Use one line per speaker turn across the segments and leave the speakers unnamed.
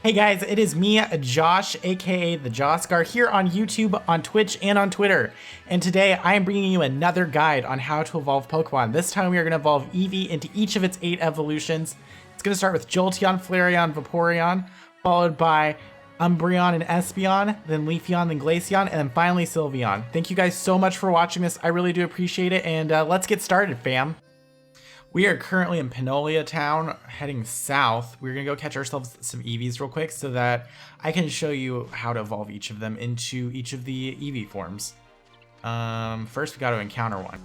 Hey guys, it is me, Josh, aka the Joscar, here on YouTube, on Twitch, and on Twitter. And today I am bringing you another guide on how to evolve Pokemon. This time we are going to evolve Eevee into each of its 8 evolutions. It's going to start with Jolteon, Flareon, Vaporeon, followed by Umbreon and Espeon, then Leafeon, then Glaceon, and then finally Sylveon. Thank you guys so much for watching this. I really do appreciate it, and let's get started, fam. We are currently in Pinolia Town, heading south. We're gonna go catch ourselves some Eevees real quick so that I can show you how to evolve each of them into each of the Eevee forms. First we gotta encounter one.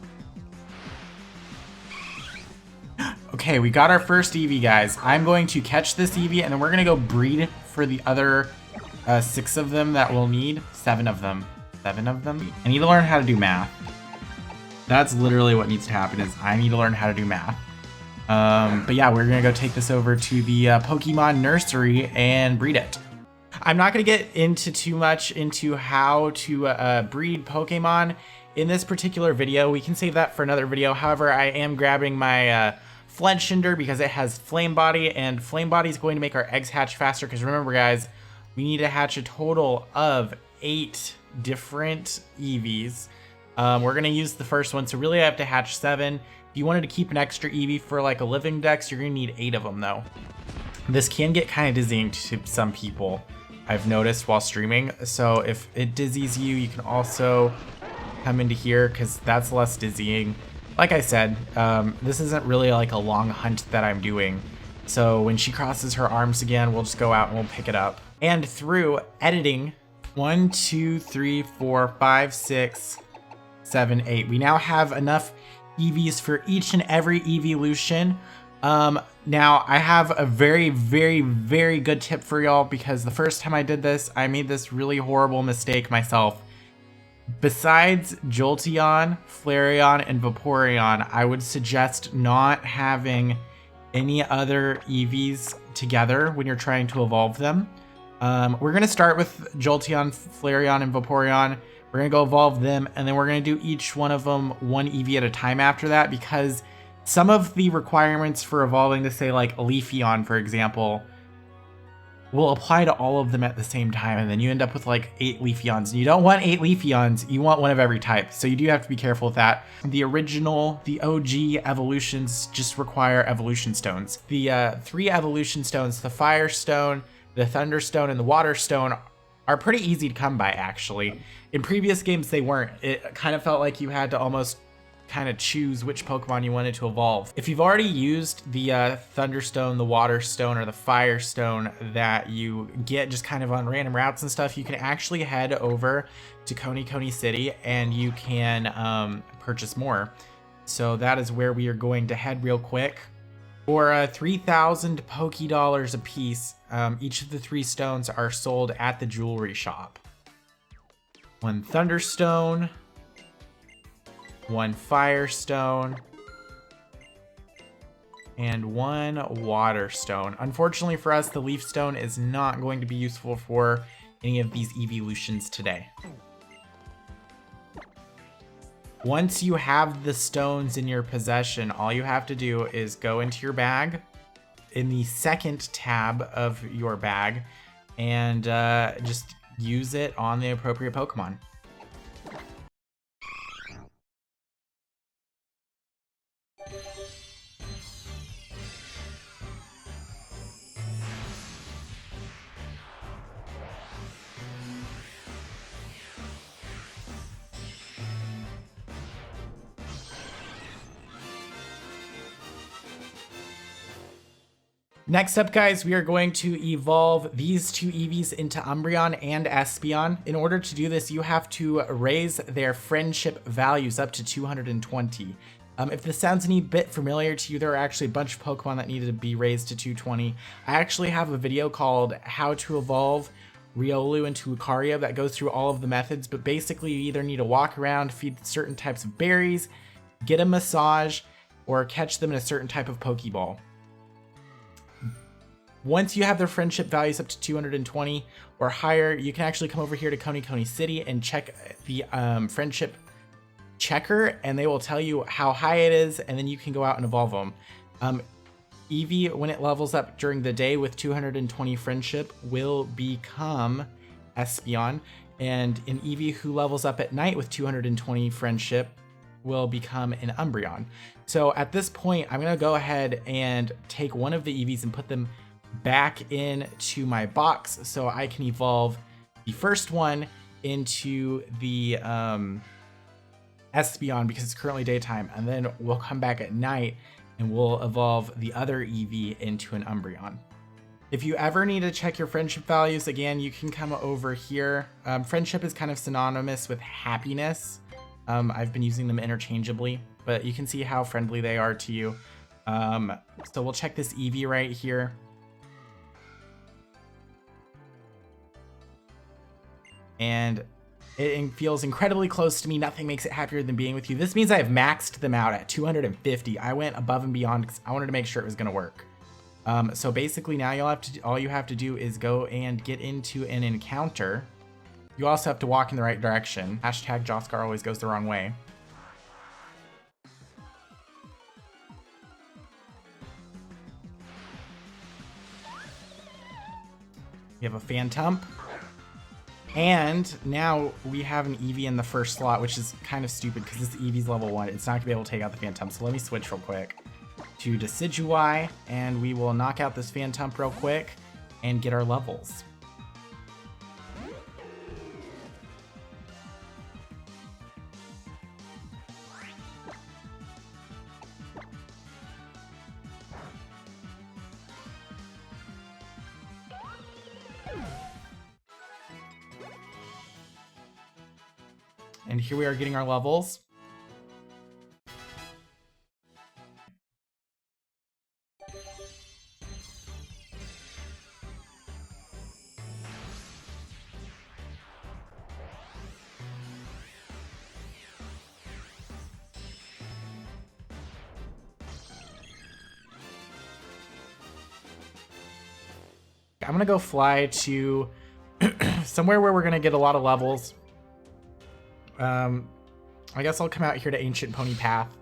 Okay, we got our first Eevee, guys. I'm going to catch this Eevee and then we're gonna go breed for the other 6 of them that we'll need. 7 of them. 7 of them? I need to learn how to do math. That's literally what needs to happen, is I need to learn how to do math. But yeah, we're gonna go take this over to the Pokemon nursery and breed it. I'm not gonna get into too much into how to breed Pokemon in this particular video. We can save that for another video. However, I am grabbing my Fletchinder because it has Flame Body, and Flame Body is going to make our eggs hatch faster. Because remember, guys, we need to hatch a total of 8 different Eevees. We're going to use the first one, so really I have to hatch 7. If you wanted to keep an extra Eevee for like a living dex, you're going to need 8 of them though. This can get kind of dizzying to some people, I've noticed while streaming. So if it dizzies you, you can also come into here because that's less dizzying. Like I said, this isn't really like a long hunt that I'm doing. So when she crosses her arms again, we'll just go out and we'll pick it up. And through editing, 1, 2, 3, 4, 5, 6, 7, 8. We now have enough Eevees for each and every Eeveelution. Now I have a very, very, very good tip for y'all, because the first time I did this, I made this really horrible mistake myself. Besides Jolteon, Flareon, and Vaporeon, I would suggest not having any other Eevees together when you're trying to evolve them. We're going to start with Jolteon, Flareon, and Vaporeon. We're going to go evolve them, and then we're going to do each one of them one Eevee at a time after that, because some of the requirements for evolving to, say, like Leafeon, for example, will apply to all of them at the same time, and then you end up with like 8 Leafeons. And you don't want 8 Leafeons, you want one of every type. So you do have to be careful with that. The original, the OG evolutions just require evolution stones. The 3 evolution stones, the Fire Stone, the Thunder Stone, and the Water Stone, are pretty easy to come by, actually. In previous games, they weren't. It kind of felt like you had to almost kind of choose which Pokemon you wanted to evolve. If you've already used the Thunderstone, the Water Stone, or the Fire Stone that you get just kind of on random routes and stuff, you can actually head over to Coney City and you can purchase more. So that is where we are going to head real quick. For 3,000 Poké-Dollars a piece, each of the 3 stones are sold at the jewelry shop. 1 Thunderstone, 1 Fire Stone, and 1 Water Stone. Unfortunately for us, the Leaf Stone is not going to be useful for any of these Eeveelutions today. Once you have the stones in your possession, all you have to do is go into your bag in the second tab of your bag and just use it on the appropriate Pokemon. Next up, guys, we are going to evolve these 2 Eevees into Umbreon and Espeon. In order to do this, you have to raise their friendship values up to 220. If this sounds any bit familiar to you, there are actually a bunch of Pokemon that needed to be raised to 220. I actually have a video called How to Evolve Riolu into Lucario that goes through all of the methods, but basically you either need to walk around, feed certain types of berries, get a massage, or catch them in a certain type of Pokeball. Once you have their friendship values up to 220 or higher, you can actually come over here to Coney City and check the friendship checker, and they will tell you how high it is, and then you can go out and evolve them. Eevee, when it levels up during the day with 220 friendship, will become Espeon. And an Eevee who levels up at night with 220 friendship will become an Umbreon. So at this point, I'm going to go ahead and take one of the Eevees and put them back into my box so I can evolve the first one into the Espeon because it's currently daytime. And then we'll come back at night and we'll evolve the other Eevee into an Umbreon. If you ever need to check your friendship values, again, you can come over here. Friendship is kind of synonymous with happiness. I've been using them interchangeably, but you can see how friendly they are to you. So we'll check this Eevee right here. And it feels incredibly close to me. Nothing makes it happier than being with you. This means I have maxed them out at 250. I went above and beyond because I wanted to make sure it was going to work. So basically now all you have to do is go and get into an encounter. You also have to walk in the right direction. Hashtag Joskar always goes the wrong way. You have a Phantump. And now we have an Eevee in the first slot, which is kind of stupid because this Eevee's level 1. It's not going to be able to take out the Phantump. So let me switch real quick to Decidueye, and we will knock out this Phantump real quick and get our levels. And here we are getting our levels. I'm gonna go fly to somewhere where we're gonna get a lot of levels. I guess I'll come out here to Ancient Pony Path.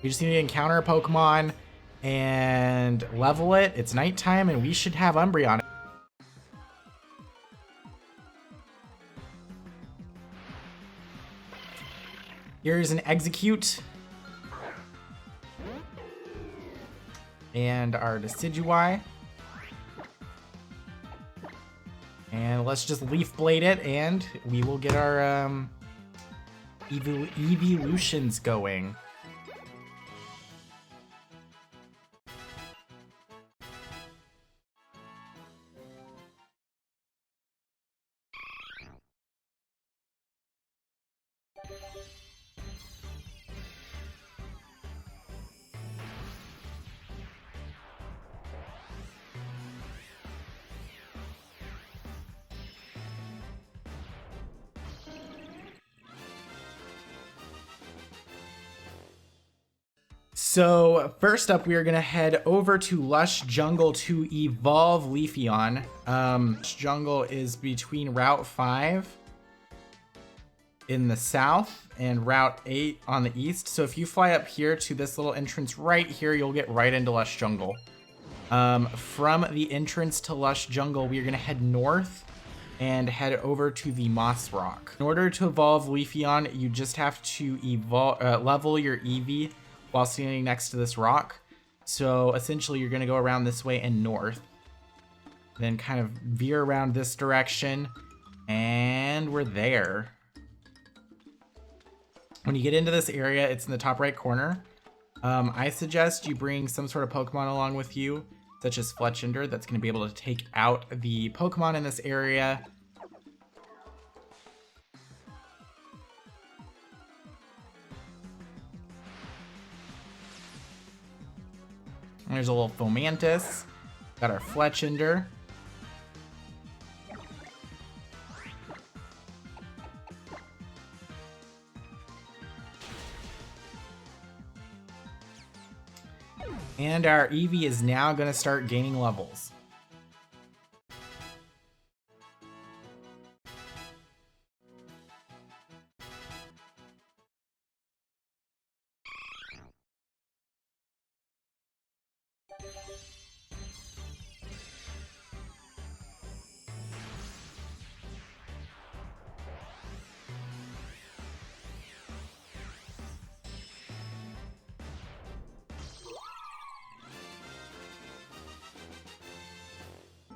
We just need to encounter a Pokemon and level it. It's nighttime and we should have Umbreon. Here's an Execute. And our Decidueye. And let's just Leaf Blade it and we will get our Eeveelutions going. So first up, we are gonna head over to Lush Jungle to evolve Leafeon. Lush Jungle is between Route 5 in the south and Route 8 on the east. So if you fly up here to this little entrance right here, you'll get right into Lush Jungle. From the entrance to Lush Jungle, we are gonna head north and head over to the Moss Rock. In order to evolve Leafeon, you just have to level your Eevee while standing next to this rock. So essentially you're gonna go around this way and north, then kind of veer around this direction, and we're there. When you get into this area, it's in the top right corner. I suggest you bring some sort of Pokemon along with you, such as Fletchinder, that's gonna be able to take out the Pokemon in this area. There's a little Fomantis. Got our Fletchinder. And our Eevee is now going to start gaining levels.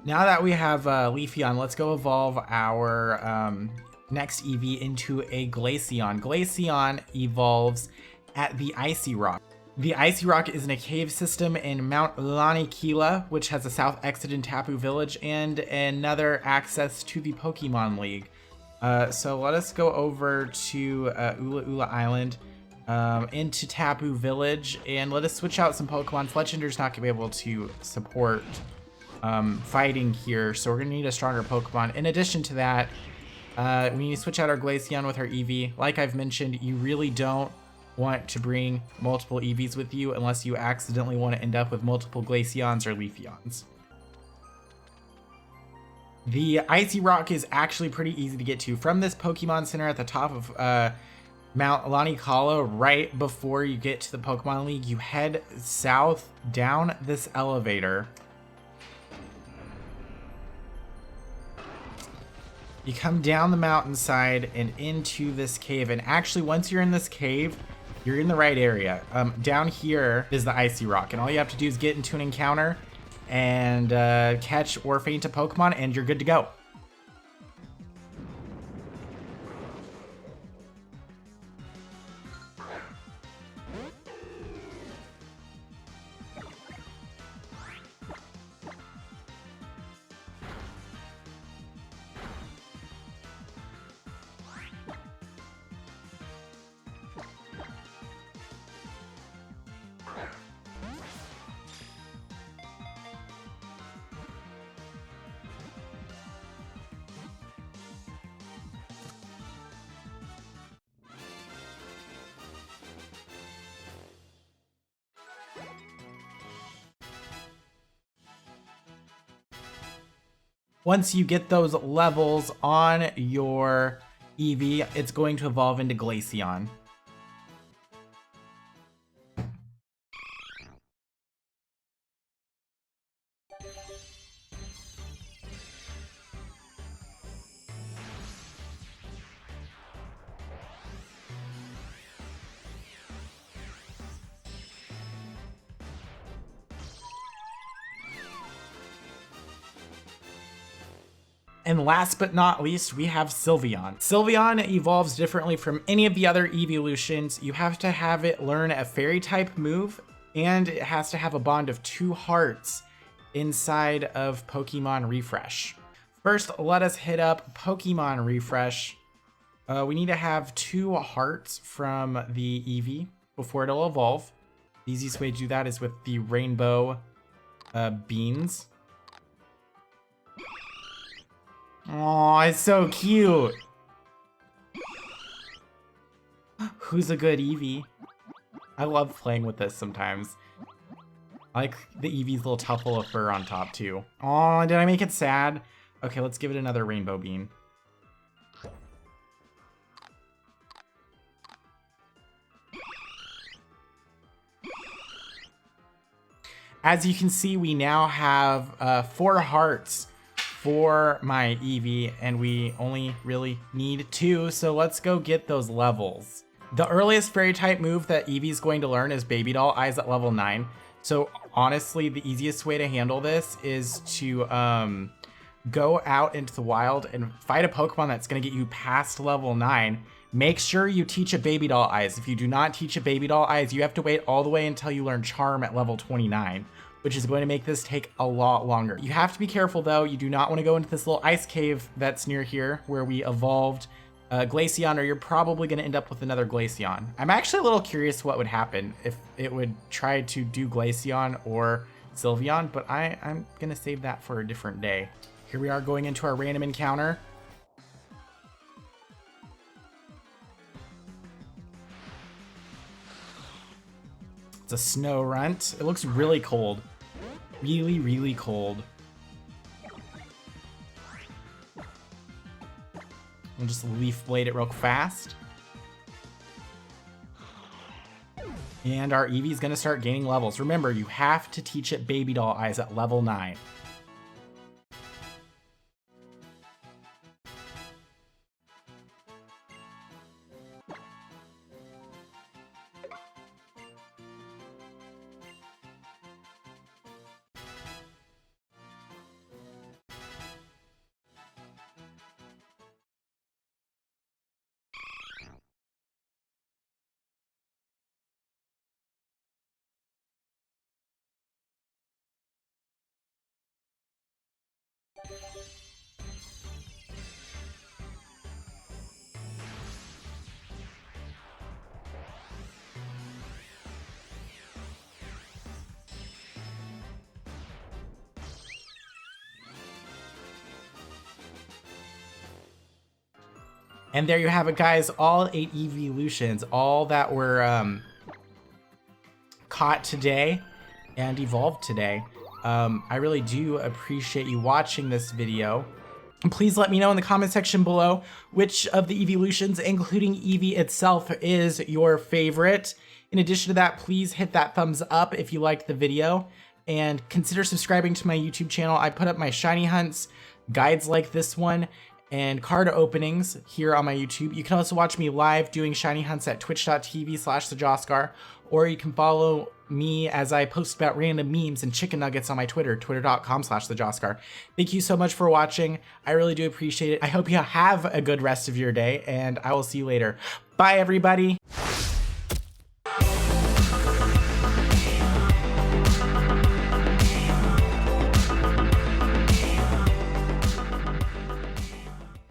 Now that we have Leafeon, let's go evolve our next Eevee into a Glaceon. Glaceon evolves at the Icy Rock. The Icy Rock is in a cave system in Mount Laniquila, which has a south exit in Tapu Village and another access to the Pokemon League. So let us go over to Ula Ula Island, into Tapu Village, and let us switch out some Pokemon. Fletchender's not gonna be able to support fighting here, so we're gonna need a stronger Pokemon. In addition to that, we need to switch out our Glaceon with our Eevee. Like I've mentioned, you really don't want to bring multiple Eevees with you unless you accidentally want to end up with multiple Glaceons or Leafeons. The Icy Rock is actually pretty easy to get to. From this Pokemon Center at the top of Mount Laniquila, right before you get to the Pokemon League, you head south down this elevator. You come down the mountainside and into this cave. And actually, once you're in this cave, you're in the right area. Down here is the Icy Rock. And all you have to do is get into an encounter and catch or faint a Pokemon, and you're good to go. Once you get those levels on your Eevee, it's going to evolve into Glaceon. And last but not least, we have Sylveon. Sylveon evolves differently from any of the other Eeveelutions. You have to have it learn a fairy type move, and it has to have a bond of 2 hearts inside of Pokemon Refresh. First, let us hit up Pokemon Refresh. We need to have 2 hearts from the Eevee before it'll evolve. The easiest way to do that is with the rainbow beans. Oh, it's so cute. Who's a good Eevee? I love playing with this sometimes. I like the Eevee's little tuffle of fur on top too. Oh, did I make it sad? Okay, let's give it another rainbow bean. As you can see, we now have 4 hearts for my Eevee, and we only really need 2, so let's go get those levels. The earliest fairy type move that Eevee's going to learn is Baby Doll Eyes at level 9. So honestly, the easiest way to handle this is to go out into the wild and fight a Pokemon that's going to get you past level 9. Make sure you teach a Baby Doll Eyes. If you do not teach a Baby Doll Eyes, you have to wait all the way until you learn Charm at level 29. Which is going to make this take a lot longer. You have to be careful though. You do not want to go into this little ice cave that's near here where we evolved Glaceon, or you're probably going to end up with another Glaceon. I'm actually a little curious what would happen if it would try to do Glaceon or Sylveon, but I'm going to save that for a different day. Here we are going into our random encounter. It's a snow runt. It looks really cold. Really, really cold. We'll just leaf blade it real fast. And our Eevee's gonna start gaining levels. Remember, you have to teach it Baby Doll Eyes at level 9. And there you have it, guys. All 8 Eeveelutions, all that were caught today and evolved today. I really do appreciate you watching this video. Please let me know in the comment section below which of the Eeveelutions, including Eevee itself, is your favorite. In addition to that, please hit that thumbs up if you liked the video, and consider subscribing to my YouTube channel. I put up my shiny hunts, guides like this one, and card openings here on my YouTube. You can also watch me live doing shiny hunts at twitch.tv/thejoscar, or you can follow me as I post about random memes and chicken nuggets on my Twitter, twitter.com/thejoscar. Thank you so much for watching. I really do appreciate it. I hope you have a good rest of your day, and I will see you later. Bye, everybody.